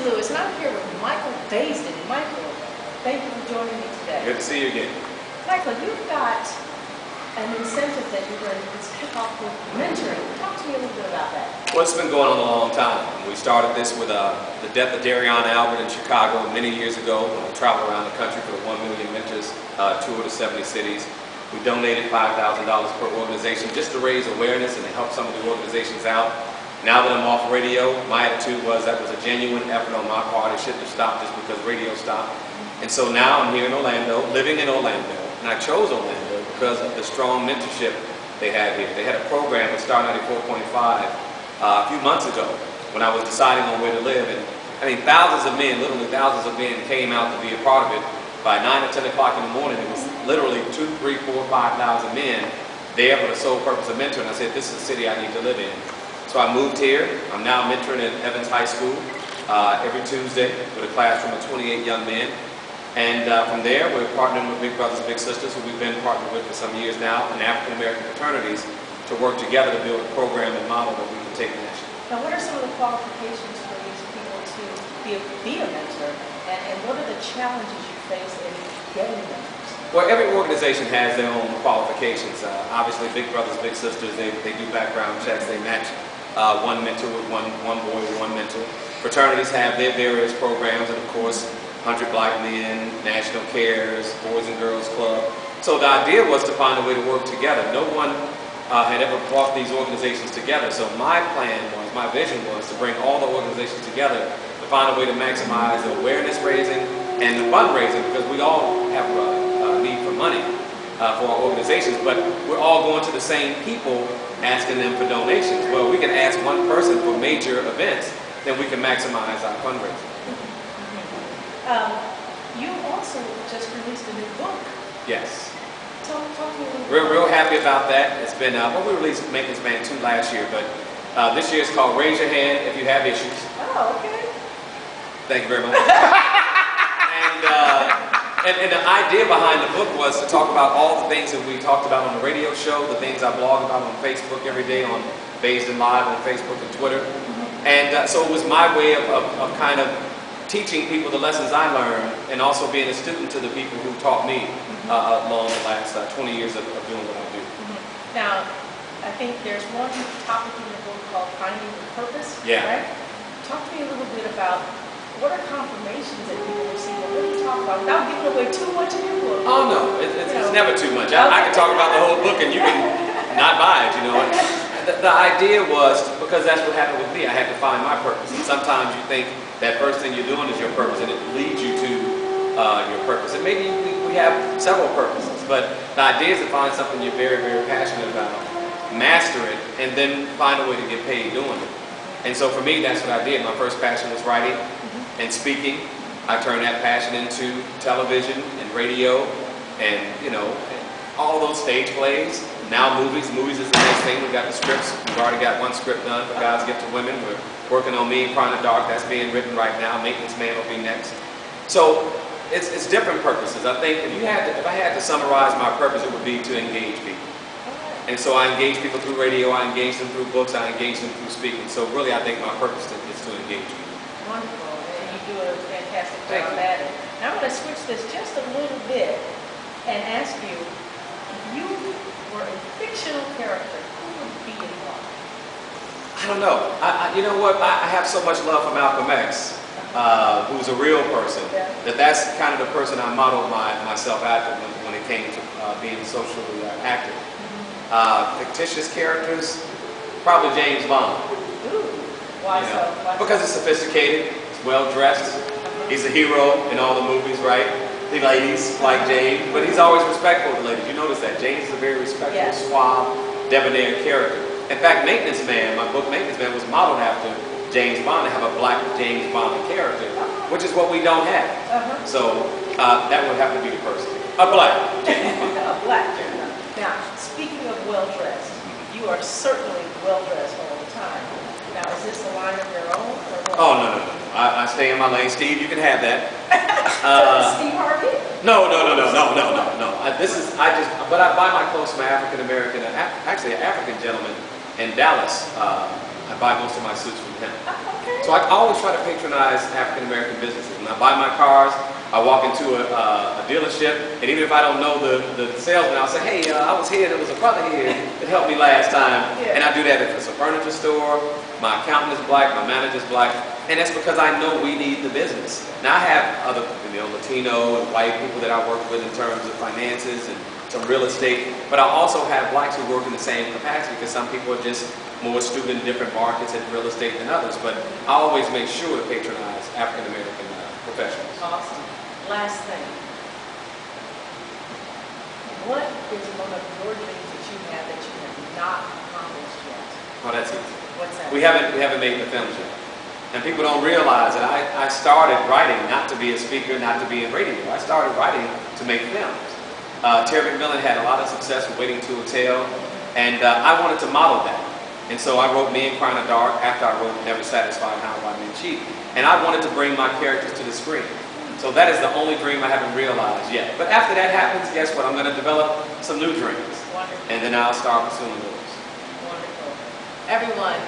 Lewis, and I'm here with Michael Baisden. Michael, thank you for joining me today. Good to see you again. Michael, you've got an incentive that you're going to kick off with mentoring. Talk to me a little bit about that. Well, it's been going on a long time. We started this with the death of Darion Albert in Chicago many years ago when we traveled around the country for the 1 Million Mentors tour to 70 cities. We donated $5,000 per organization just to raise awareness and to help some of the organizations out. Now that I'm off radio, my attitude was that was a genuine effort on my part. It shouldn't have stopped just because radio stopped. And so now I'm here in Orlando, living in Orlando, and I chose Orlando because of the strong mentorship they had here. They had a program with Star 94.5 a few months ago when I was deciding on where to live. And I mean, thousands of men, literally thousands of men came out to be a part of it. By 9 or 10 o'clock in the morning, it was literally 2, 3, 4, 5,000 men there for the sole purpose of mentoring. I said, this is the city I need to live in. So I moved here. I'm now mentoring at Evans High School every Tuesday with a classroom of 28 young men. And from there, we're partnering with Big Brothers, Big Sisters, who we've been partnered with for some years now, and African American fraternities to work together to build a program and model that we can take nationally. Now, what are some of the qualifications for these people to be a mentor, and what are the challenges you face in getting mentors? Well, every organization has their own qualifications. Obviously, Big Brothers, Big Sisters, they do background checks, they match one mentor with one boy with one mentor. Fraternities have their various programs, and of course, 100 Black Men, National Cares, Boys and Girls Club. So the idea was to find a way to work together. No one had ever brought these organizations together. So my plan was, my vision was to bring all the organizations together to find a way to maximize the awareness raising and the fundraising, because we all have a need for money for our organizations, but we're all going to the same people asking them for donations. Well, we can ask one person for major events, then we can maximize our fundraising. You also just released a new book. Yes. Talk to me a little bit. Real happy about that. It's been, well, we released Maintenance Man 2 last year, but this year it's called Raise Your Hand If You Have Issues. Oh, okay. Thank you very much. And the idea behind the book was to talk about all the things that we talked about on the radio show, the things I blog about on Facebook every day on Baisden Live on Facebook and Twitter. And so it was my way of kind of teaching people the lessons I learned, and also being a student to the people who taught me along the last 20 years of doing what I do. Now, I think there's one topic in the book called Finding Your Purpose, yeah. Right? Talk to me a little bit about what are confirmations that people receive, and what do you talk about without giving away too much in your book? Oh no, it's never too much. I can talk about the whole book and you can not buy it, you know. The idea was, because that's what happened with me, I had to find my purpose. And sometimes you think that first thing you're doing is your purpose, and it leads you to your purpose. And maybe we have several purposes, but the idea is to find something you're very, very passionate about, master it, and then find a way to get paid doing it. And so for me, that's what I did. My first passion was writing and speaking. I turned that passion into television and radio and, you know, all those stage plays. Now movies. Movies is the next thing. We've got the scripts. We've already got one script done for God's Gift to Women. We're working on Me, Cry in the Dark. That's being written right now. Maintenance Man will be next. So it's different purposes. I think if I had to summarize my purpose, it would be to engage people. And so I engage people through radio, I engage them through books, I engage them through speaking. So really I think my purpose is to engage people. Wonderful, and you do a fantastic job at it. Now I'm going to switch this just a little bit and ask you, if you were a fictional character, who would be involved? I don't know. You know what? I have so much love for Malcolm X, who's a real person, that's kind of the person I modeled myself after when it came to being socially active. Fictitious characters, probably James Bond. Ooh, why so? Because it's sophisticated, it's well dressed, he's a hero in all the movies, right? The ladies like James, but he's always respectful of the ladies. You notice that. James is a very respectful, suave, debonair character. In fact, Maintenance Man, my book Maintenance Man, was modeled after James Bond, to have a black James Bond character, which is what we don't have. So that would have to be the person. A black James Bond. A black James Bond. Now, speaking of well-dressed, you are certainly well-dressed all the time. Now, is this a line of your own? Or what? Oh, no. I stay in my lane. Steve, you can have that. Steve Harvey? No. But I buy my clothes from an African American, actually an African gentleman in Dallas. I buy most of my suits from him. Okay. So I always try to patronize African American businesses. When I buy my cars, I walk into a dealership, and even if I don't know the salesman, I'll say, hey, I was here, there was a brother here that helped me last time. Yeah. And I do that if it's a furniture store, my accountant is black, my manager's black, and that's because I know we need the business. Now I have other, Latino and white people that I work with in terms of finances and some real estate, but I also have blacks who work in the same capacity because some people are just more astute in different markets and real estate than others. But I always make sure to patronize African American professionals. Awesome. Last thing. What is one of your dreams that you have not accomplished yet? Oh, that's easy. What's that? We haven't made the films yet. And people don't realize that I started writing not to be a speaker, not to be in radio. I started writing to make films. Terry McMillan had a lot of success with Waiting to Exhale, and I wanted to model that. And so I wrote Me and Cry in the Dark after I wrote Never Satisfied, How I Made Cheap. And I wanted to bring my characters to the screen. So that is the only dream I haven't realized yet. But after that happens, guess what? I'm going to develop some new dreams. Wonderful. And then I'll start pursuing those. Wonderful. Everyone,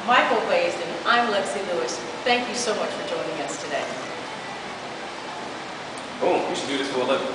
Michael Baisden, I'm Lexi Lewis. Thank you so much for joining us today. Boom, we should do this for a living.